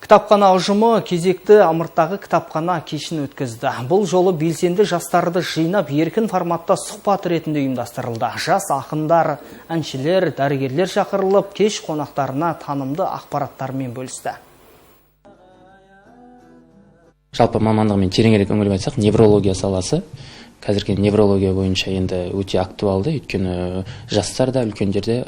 Кітапхана ұжымы кезекті Амырттағы кітапхана кешін өткізді. Бұл жолы белсенді жастарды жинап еркін форматта сұхбат ретінде ұйымдастырылды. Жас ақындар, әншілер, дәрігерлер шақырылып, кеш қонақтарына танымды ақпараттармен бөлісті. Жалпы мамандығымен тереңірек үңіліп айтсақ, неврология саласы. Қазіргі неврология бойынша енді өте актуалды, өйткені жастарда, үлкендерде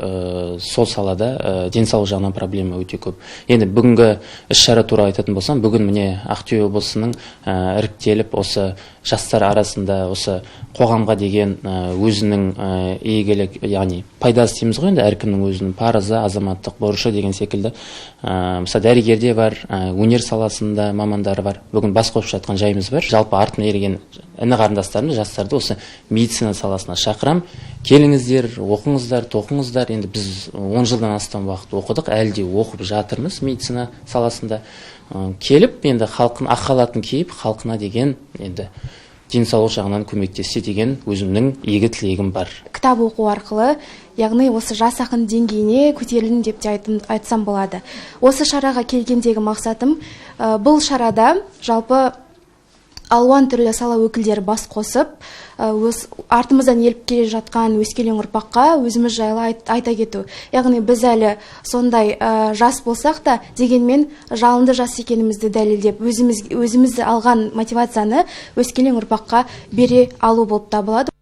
сол салада денсаулық жағынан проблема өте көп. Енді бүгінгі іс-шара туралы айтатын болсам, бүгін міне Ақтөбе облысының іріктеліп, осы жастар арасында осы қоғамға деген өзінің игілік, яғни пайдасы дейміз ғой, енді әркімнің өзінің парызы, азаматтық борышы деген секілді. Мысалы дәрігерде бар, өнер саласында мамандары бар. Бүгін бас қосып жатқан жайымыз бар. Жалпы артына ерген іні қарындастарымыз, жастарды осы медицина саласына шақырам. Келіңіздер, оқыңыздар, тоқыңыздар. Енді біз 10 жылдан астам уақыт оқыдық, әлі де оқып жатырмыз медицина саласында. Келіп, енді халқын ақ халатын киіп, халқына деген енді денсаулық жағынан көмектессе деген өзімнің игі тілегім бар. Кітап оқу арқылы, яғни осы жас ақын деңгейіне көтерілдім деп те айтсам болады. Осы шараға келгендегі мақсатым, бұл шарада жалпы алуан түрлі сала өкілдері бас қосып, артымыздан еліп келе жатқан өскелең ұрпаққа өзіміз жайлы айта кету. Яғни біз әлі сондай жас болсақ та, дегенмен жалынды жас екенімізді дәлелдеп, өзіміз алған мотивацияны өскелең ұрпаққа бере алу болып табылады.